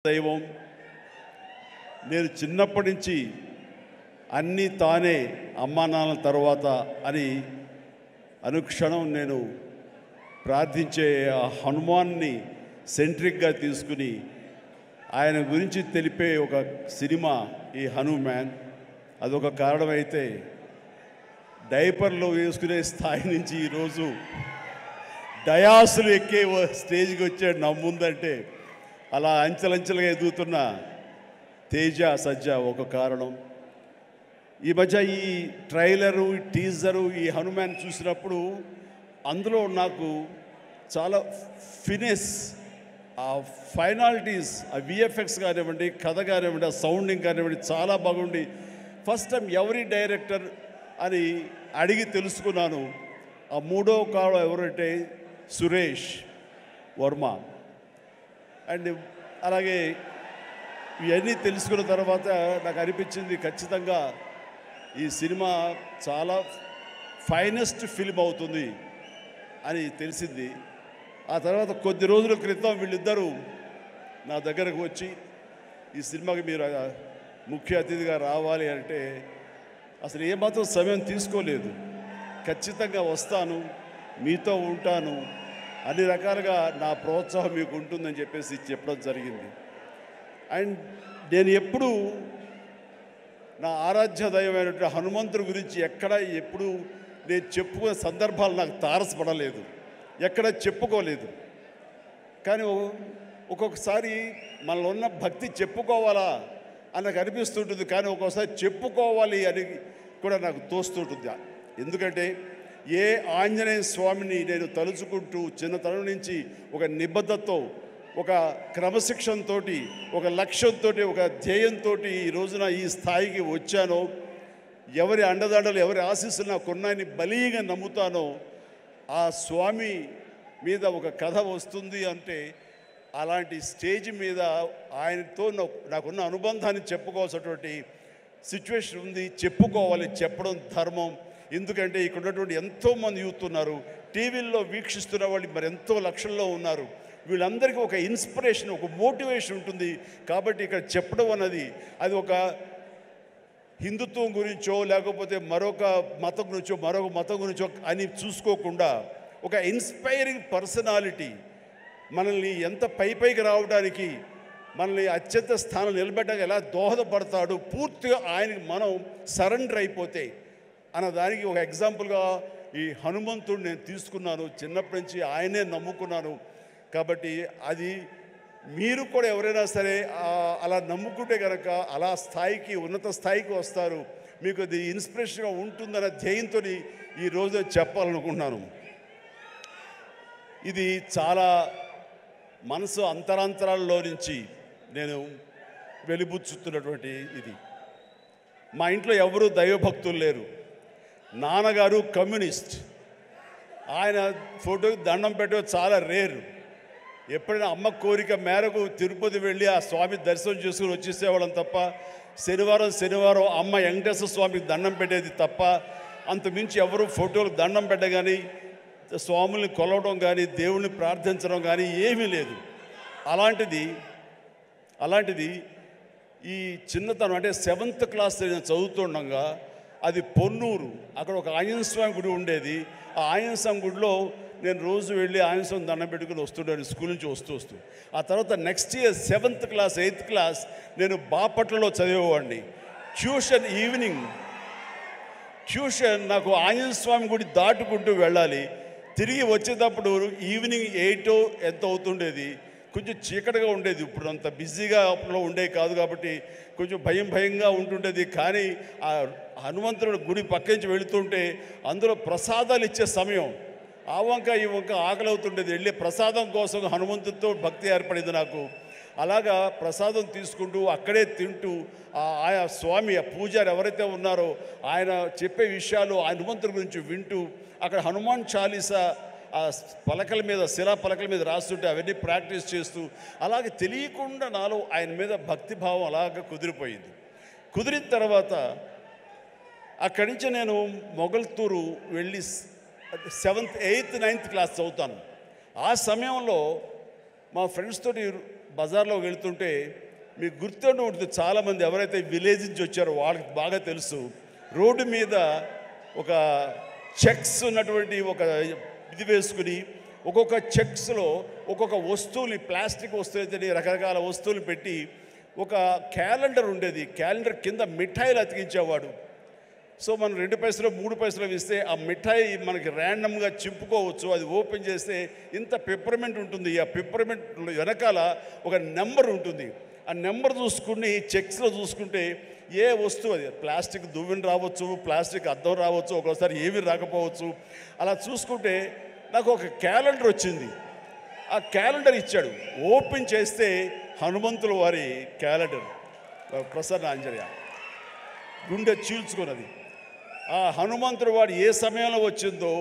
దైవం. నేను చిన్నప్పటి నుంచి అన్నీ తానే అమ్మా నాన్న తర్వాత అని అనుక్షణం నేను ప్రార్థించే ఆ హనుమాన్ని సెంట్రిక్గా తీసుకుని ఆయన గురించి తెలిపే ఒక సినిమా ఈ హనుమాన్. అదొక కారణమైతే డైపర్లో వేసుకునే స్థాయి నుంచి ఈరోజు డయాసులు ఎక్కే స్టేజ్కి వచ్చాడు నా ముందంటే అలా అంచెలంచెలుగా ఎదుగుతున్న తేజ సజ్జ ఒక కారణం. ఈ మధ్య ఈ ట్రైలరు, ఈ టీజరు, ఈ హనుమాన్ చూసినప్పుడు అందులో నాకు చాలా ఫినెస్, ఆ ఫైనాలిటీస్, ఆ విఎఫ్ఎక్స్ కానివ్వండి, కథ కానివ్వండి, ఆ సౌండింగ్ కానివ్వండి చాలా బాగుండి ఫస్ట్ టైం ఎవరి డైరెక్టర్ అని అడిగి తెలుసుకున్నాను. ఆ మూడో కాలం ఎవరంటే సురేష్ వర్మ. అండ్ అలాగే ఇవన్నీ తెలుసుకున్న తర్వాత నాకు అనిపించింది ఖచ్చితంగా ఈ సినిమా చాలా ఫైనెస్ట్ ఫిల్మ్ అవుతుంది అని తెలిసింది. ఆ తర్వాత కొద్ది రోజుల క్రితం వీళ్ళిద్దరూ నా దగ్గరకు వచ్చి ఈ సినిమాకి మీరు ముఖ్య అతిథిగా రావాలి అంటే అసలు ఏమాత్రం సమయం తీసుకోలేదు. ఖచ్చితంగా వస్తాను, మీతో ఉంటాను, అన్ని రకాలుగా నా ప్రోత్సాహం మీకు ఉంటుందని చెప్పేసి చెప్పడం జరిగింది. అండ్ నేను ఎప్పుడూ నా ఆరాధ్య దైవమైనటువంటి హనుమంతుడి గురించి ఎప్పుడు నేను చెప్పుకునే సందర్భాలు నాకు తారసపడలేదు, ఎక్కడ చెప్పుకోలేదు. కానీ ఒక్కొక్కసారి మనలో ఉన్న భక్తి చెప్పుకోవాలా అని నాకు అనిపిస్తుంటుంది, కానీ ఒక్కొక్కసారి చెప్పుకోవాలి అని కూడా నాకు తోస్తుంటుంది. ఎందుకంటే ఏ ఆంజనేయ స్వామిని నేను తలుచుకుంటూ చిన్నతనం నుంచి ఒక నిబద్ధతతో, ఒక క్రమశిక్షణతో, ఒక లక్ష్యంతో, ఒక ధ్యేయంతో ఈ రోజున ఈ స్థాయికి వచ్చానో, ఎవరి అండదండలు, ఎవరి ఆశీస్సులు నాకున్నాయని బలీగా నమ్ముతానో, ఆ స్వామి మీద ఒక కథ వస్తుంది అంటే అలాంటి స్టేజ్ మీద ఆయనతో నాకున్న అనుబంధాన్ని చెప్పుకోవాల్సినటువంటి సిచ్యువేషన్ ఉంది. చెప్పుకోవాలి, చెప్పడం ధర్మం. ఎందుకంటే ఇక్కడ ఉన్నటువంటి ఎంతోమంది యూత్ ఉన్నారు, టీవీల్లో వీక్షిస్తున్న వాళ్ళు మరి ఎంతో లక్షల్లో ఉన్నారు. వీళ్ళందరికీ ఒక ఇన్స్పిరేషన్, ఒక మోటివేషన్ ఉంటుంది. కాబట్టి ఇక్కడ చెప్పడం అన్నది అది ఒక హిందుత్వం గురించో లేకపోతే మరొక మతం గురించో అని చూసుకోకుండా ఒక ఇన్స్పైరింగ్ పర్సనాలిటీ మనల్ని ఎంత పైకి రావడానికి, మనల్ని అత్యంత స్థానం నిలబెట్టడానికి ఎలా దోహదపడతాడు, పూర్తిగా ఆయనకి మనం సరెండర్ అయిపోతే అన్నదానికి ఒక ఎగ్జాంపుల్గా ఈ హనుమంతుడు నేను తీసుకున్నాను. చిన్నప్పటి నుంచి ఆయనే నమ్ముకున్నాను. కాబట్టి అది మీరు కూడా ఎవరైనా సరే అలా నమ్ముకుంటే కనుక అలా స్థాయికి, ఉన్నత స్థాయికి వస్తారు. మీకు అది ఇన్స్పిరేషన్గా ఉంటుందన్న ధ్యేయంతో ఈ రోజు చెప్పాలనుకుంటున్నాను. ఇది చాలా మనసు అంతరాంతరాల్లో నుంచి నేను వెలిబుచ్చుతున్నటువంటి ఇది. మా ఇంట్లో ఎవరూ దైవభక్తులు లేరు. నాన్నగారు కమ్యూనిస్ట్, ఆయన ఫోటోకి దండం పెట్టడం చాలా రేరు. ఎప్పుడైనా అమ్మ కోరిక మేరకు తిరుపతి వెళ్ళి ఆ స్వామి దర్శనం చేసుకుని వచ్చేసేవాళ్ళం తప్ప, శనివారం అమ్మ వెంకటేశ్వర స్వామికి దండం పెట్టేది తప్ప, అంతమించి ఎవరు ఫోటోలకు దండం పెట్ట కానీ, స్వాముల్ని కొలవడం కానీ, దేవుణ్ణి ప్రార్థించడం కానీ ఏమీ లేదు. అలాంటిది ఈ చిన్నతనం అంటే 7th క్లాస్ నేను చదువుతుండగా అది పొన్నూరు, అక్కడ ఒక ఆంజనేయ స్వామి గుడి ఉండేది. ఆ ఆంజనేయ స్వామి గుడిలో నేను రోజు వెళ్ళి ఆంజనేయ స్వామి దండం పెట్టుకుని వస్తుంటాను స్కూల్ నుంచి వస్తూ. ఆ తర్వాత next year 7th class 8th class నేను బాపట్లలో చదివేవాడిని. ట్యూషన్ నాకు ఆంజనేయ స్వామి గుడి దాటుకుంటూ వెళ్ళాలి. తిరిగి వచ్చేటప్పుడు ఈవినింగ్ 8 ఎంత అవుతుండేది. కొంచెం చీకటిగా ఉండేది. ఇప్పుడు అంత బిజీగా ఉండేది కాదు కాబట్టి కొంచెం భయంగా ఉంటుండేది. కానీ ఆ హనుమంతుడి గుడి పక్క నుంచి వెళుతుంటే అందులో ప్రసాదాలు ఇచ్చే సమయం, ఆ వంక ఈ వంక ఆకలి అవుతుండేది. వెళ్ళి ప్రసాదం కోసం హనుమంతుడితో భక్తి ఏర్పడింది నాకు. అలాగా ప్రసాదం తీసుకుంటూ అక్కడే తింటూ ఆయా స్వామి, ఆ పూజారి ఎవరైతే ఉన్నారో ఆయన చెప్పే విషయాలు ఆ హనుమంతుడి గురించి వింటూ, అక్కడ హనుమాన్ చాలీసా ఆ పలకల మీద, శిలా పలకల మీద రాస్తుంటే అవన్నీ ప్రాక్టీస్ చేస్తూ, అలాగే తెలియకుండా నాలో ఆయన మీద భక్తిభావం అలాగ కుదిరిపోయింది. కుదిరిన తర్వాత అక్కడి నుంచి నేను మొగల్తూరు వెళ్ళి 7th, 8th, 9th క్లాస్ చదువుతాను. ఆ సమయంలో మా ఫ్రెండ్స్ తోటి బజార్లో వెళ్తుంటే మీకు గుర్తుండి ఉంటుంది, చాలామంది ఎవరైతే విలేజ్ నుంచి వచ్చారో వాళ్ళకి బాగా తెలుసు. రోడ్డు మీద ఒక చెక్స్ ఉన్నటువంటి ఒక ఇది వేసుకుని ఒక్కొక్క చెక్స్లో ఒక్కొక్క వస్తువుని, ప్లాస్టిక్ వస్తువులు, రకరకాల వస్తువులు పెట్టి ఒక క్యాలెండర్ ఉండేది. క్యాలెండర్ కింద మిఠాయిలు అతికించేవాడు. సో మనం 2 పైసలు 3 పైసలు ఇస్తే ఆ మిఠాయి మనకి ర్యాండమ్గా చింపుకోవచ్చు. అది ఓపెన్ చేస్తే ఇంత పెప్పర్మెంట్ ఉంటుంది. ఆ పెప్పర్మెంట్ వెనకాల ఒక నెంబర్ ఉంటుంది. ఆ నెంబర్ చూసుకుని చెక్స్లో చూసుకుంటే ఏ వస్తువు, అది ప్లాస్టిక్ దువ్వెన రావచ్చు, ప్లాస్టిక్ అద్దం రావచ్చు, ఒక్కోసారి ఏమీ రాకపోవచ్చు. అలా చూసుకుంటే నాకు ఒక క్యాలెండర్ వచ్చింది. ఆ క్యాలెండర్ ఇచ్చాడు. ఓపెన్ చేస్తే హనుమంతుల వారి క్యాలెండర్, ప్రసన్న ఆంజనేయ, గుండె చీల్చుకున్నది. ఆ హనుమంతుడు వాడు ఏ సమయంలో వచ్చిందో